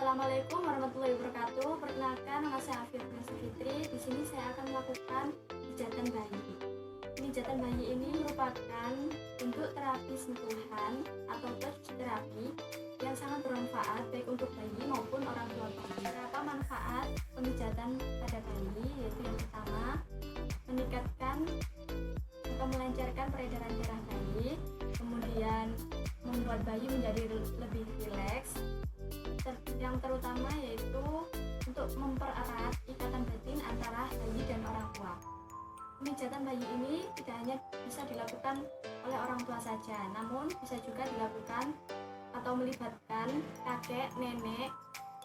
Assalamualaikum warahmatullahi wabarakatuh. Perkenalkan, nama saya Afifah Fitri. Di sini saya akan melakukan pijatan bayi. Pijatan bayi ini merupakan bentuk terapi sentuhan atau touch terapi yang sangat bermanfaat baik untuk bayi maupun orang tua bayi. Beberapa manfaat pemijatan pada bayi yaitu yang pertama, meningkatkan atau melancarkan peredaran darah bayi, kemudian membuat bayi menjadi lebih rileks. Yang terutama yaitu untuk mempererat ikatan batin antara bayi dan orang tua. Pemijatan bayi ini tidak hanya bisa dilakukan oleh orang tua saja, namun bisa juga dilakukan atau melibatkan kakek, nenek,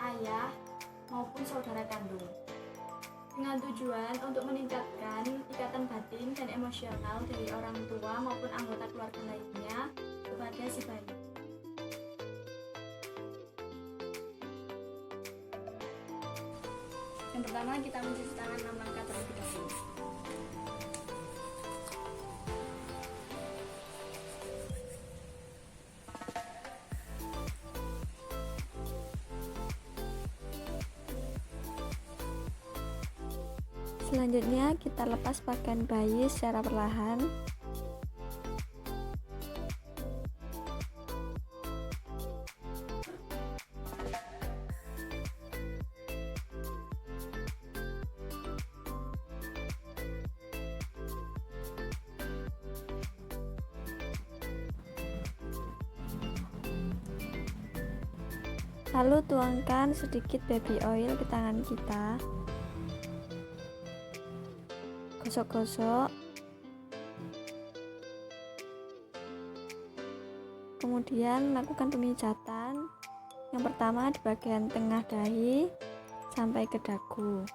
ayah, maupun saudara kandung. Dengan tujuan untuk meningkatkan ikatan batin dan emosional dari orang tua maupun anggota keluarga lainnya kepada si bayi. Yang pertama, kita mencuci tangan 6 langkah terlebih dahulu. Selanjutnya, kita lepas pakaian bayi secara perlahan. Lalu tuangkan sedikit baby oil ke tangan kita. Gosok-gosok. Kemudian lakukan pemijatan. Yang pertama di bagian tengah dahi sampai ke dagu.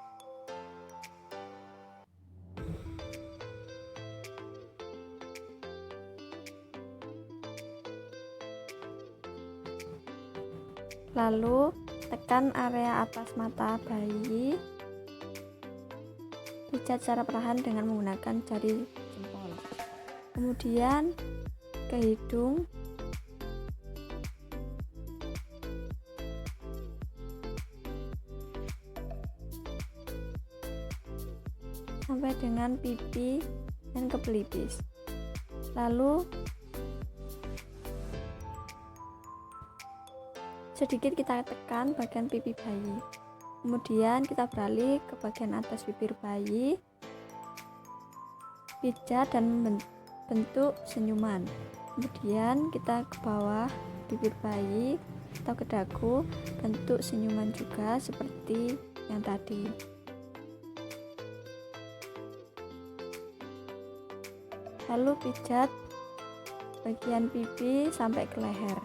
Lalu tekan area atas mata bayi, pijat secara perlahan dengan menggunakan jari jempol. Kemudian ke hidung, sampai dengan pipi dan ke pelipis. Lalu sedikit kita tekan bagian pipi bayi. Kemudian kita beralih ke bagian atas bibir bayi, pijat dan bentuk senyuman. Kemudian kita ke bawah bibir bayi atau ke dagu, bentuk senyuman juga seperti yang tadi. Lalu pijat bagian pipi sampai ke leher.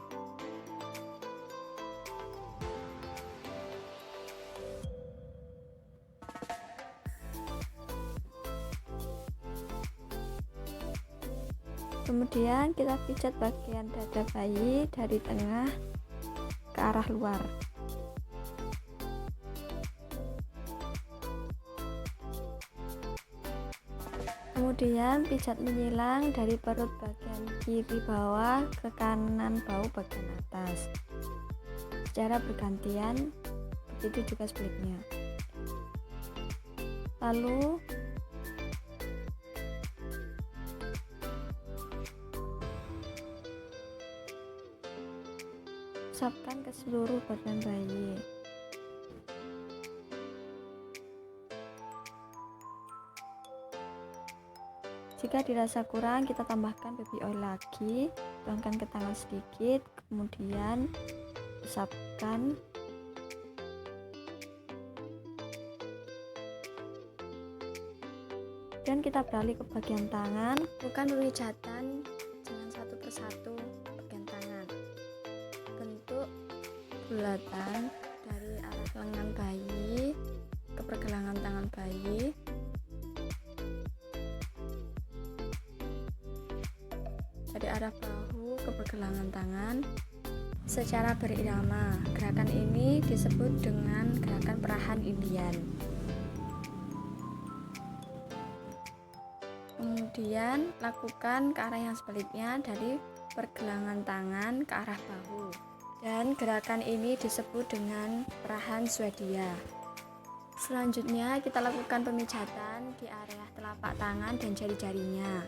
Kemudian kita pijat bagian dada bayi dari tengah ke arah luar. Kemudian pijat menyilang dari perut bagian kiri bawah ke kanan bau bagian atas secara bergantian, begitu juga sebaliknya. Lalu usapkan ke seluruh badan bayi. Jika dirasa kurang, kita tambahkan baby oil lagi, tuangkan ke tangan sedikit, kemudian usapkan. Dan kita beralih ke bagian tangan, lakukan pemijatan dengan satu persatu bagian tangan. Bentuk bulatan dari arah lengan bayi ke pergelangan tangan bayi. Dari arah bahu ke pergelangan tangan secara berirama. Gerakan ini disebut dengan gerakan perahan Indian. Kemudian lakukan ke arah yang sebaliknya, dari pergelangan tangan ke arah bahu. Dan gerakan ini disebut dengan perahan Swedia. Selanjutnya kita lakukan pemijatan di area telapak tangan dan jari-jarinya.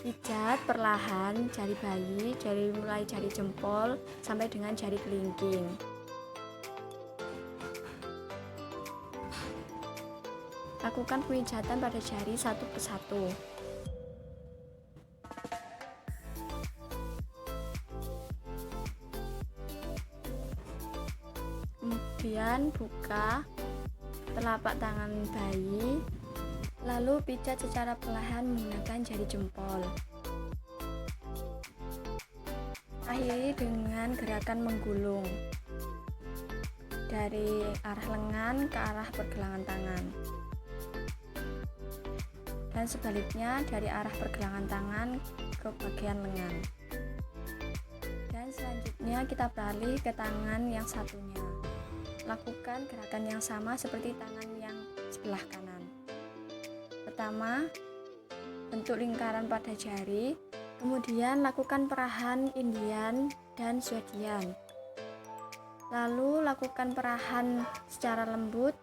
Pijat perlahan jari bayi dari mulai jari jempol sampai dengan jari kelingking. Lakukan pemijatan pada jari satu persatu. Kemudian buka telapak tangan bayi, lalu pijat secara perlahan menggunakan jari jempol. Akhiri dengan gerakan menggulung dari arah lengan ke arah pergelangan tangan, dan sebaliknya dari arah pergelangan tangan ke bagian lengan. Dan selanjutnya kita beralih ke tangan yang satunya. Lakukan gerakan yang sama seperti tangan yang sebelah kanan. Pertama, bentuk lingkaran pada jari, kemudian lakukan perahan Indian dan Swedian. Lalu lakukan perahan secara lembut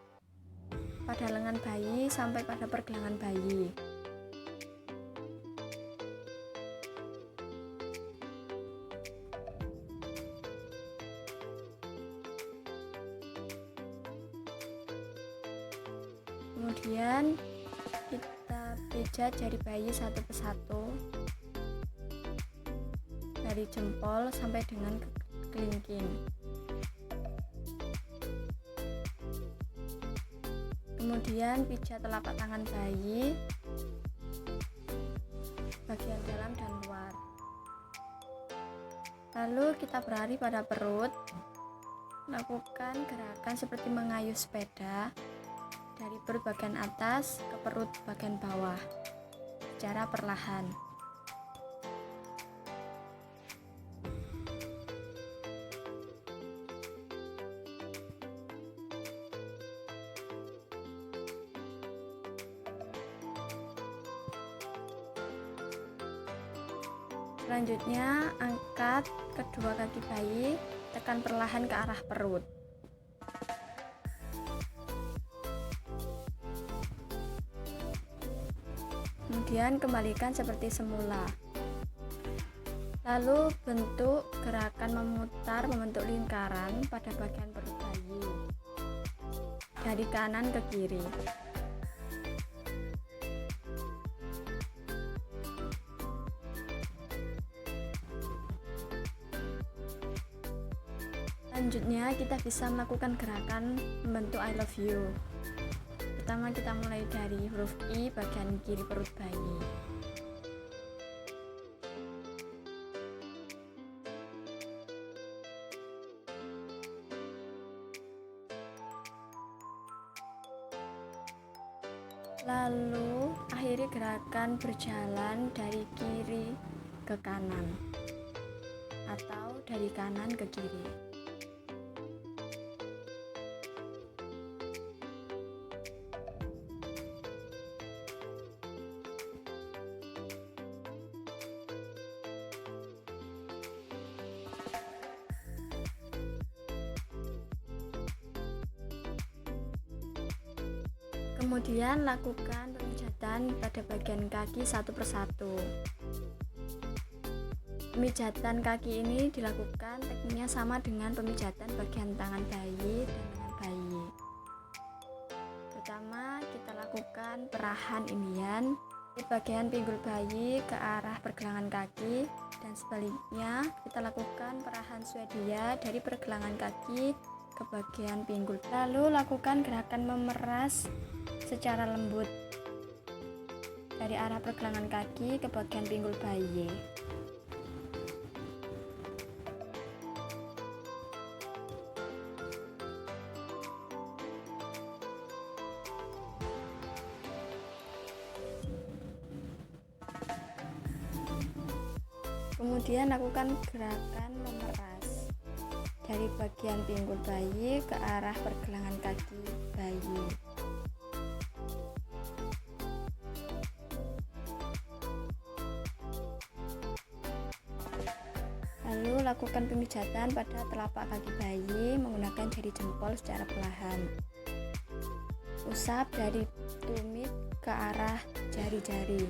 pada lengan bayi sampai pada pergelangan bayi. Kemudian kita pijat jari bayi satu persatu dari jempol sampai dengan kelingking. Kemudian pijat telapak tangan bayi bagian dalam dan luar. Lalu kita beralih pada perut. Lakukan gerakan seperti mengayuh sepeda dari perut bagian atas ke perut bagian bawah secara perlahan. Selanjutnya, angkat kedua kaki bayi, tekan perlahan ke arah perut. Kemudian kembalikan seperti semula. Lalu bentuk gerakan memutar membentuk lingkaran pada bagian perut bayi dari kanan ke kiri. Selanjutnya kita bisa melakukan gerakan membentuk I love you. Pertama kita mulai dari huruf I bagian kiri perut bayi. Lalu akhiri gerakan berjalan dari kiri ke kanan atau dari kanan ke kiri. Kemudian lakukan pemijatan pada bagian kaki satu persatu. Pemijatan kaki ini dilakukan tekniknya sama dengan pemijatan bagian tangan bayi dan lengan bayi. Pertama, kita lakukan perahan Indian di bagian pinggul bayi ke arah pergelangan kaki, dan sebaliknya kita lakukan perahan Swedia dari pergelangan kaki ke bagian pinggul. Lalu lakukan gerakan memeras secara lembut dari arah pergelangan kaki ke bagian pinggul bayi. Kemudian lakukan gerakan memeras dari bagian pinggul bayi ke arah pergelangan kaki bayi. Lalu lakukan pemijatan pada telapak kaki bayi menggunakan jari jempol secara perlahan. Usap dari tumit ke arah jari-jari.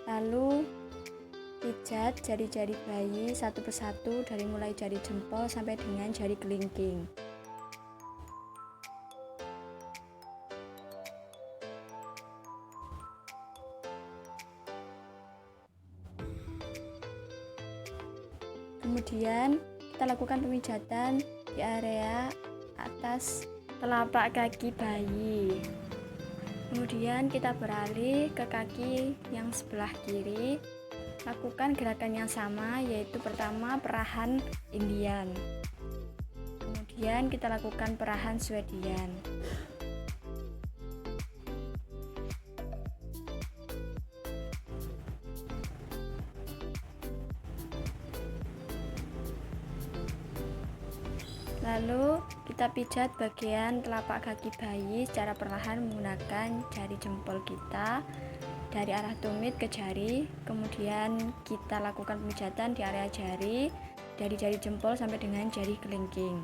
Lalu pijat jari-jari bayi satu persatu dari mulai jari jempol sampai dengan jari kelingking. Kemudian kita lakukan pemijatan di area atas telapak kaki bayi. Kemudian kita beralih ke kaki yang sebelah kiri. Lakukan gerakan yang sama, yaitu pertama perahan Indian. Kemudian kita lakukan perahan Swedian. Lalu kita pijat bagian telapak kaki bayi secara perlahan menggunakan jari jempol kita dari arah tumit ke jari. Kemudian kita lakukan pemijatan di area jari dari jari jempol sampai dengan jari kelingking.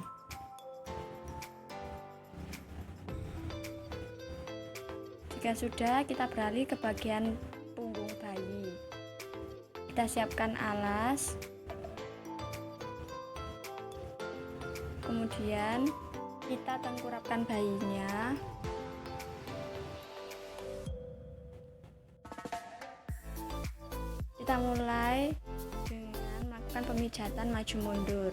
Jika sudah, kita beralih ke bagian punggung bayi. Kita siapkan alas. Kemudian kita tengkurapkan bayinya. Kita mulai dengan melakukan pemijatan maju mundur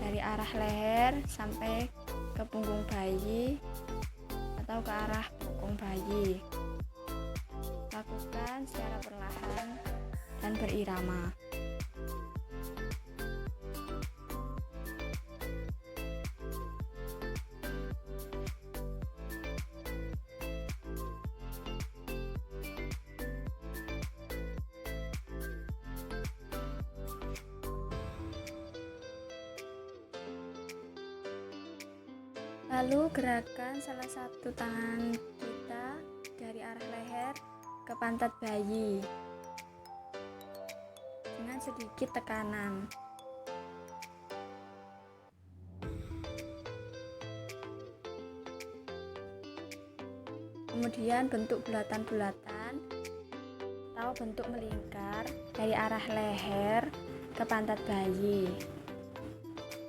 dari arah leher sampai ke punggung bayi atau ke arah bokong bayi. Lakukan secara perlahan dan berirama. Lalu gerakan salah satu tangan kita dari arah leher ke pantat bayi dengan sedikit tekanan. Kemudian bentuk bulatan-bulatan atau bentuk melingkar dari arah leher ke pantat bayi.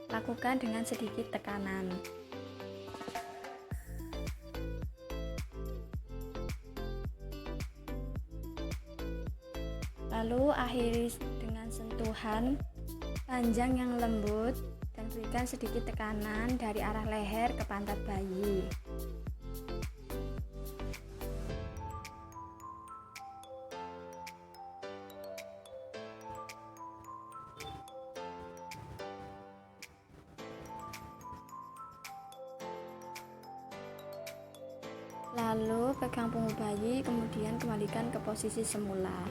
Lakukan dengan sedikit tekanan. Lalu akhiri dengan sentuhan panjang yang lembut dan berikan sedikit tekanan dari arah leher ke pantat bayi. Lalu pegang punggung bayi, kemudian kembalikan ke posisi semula.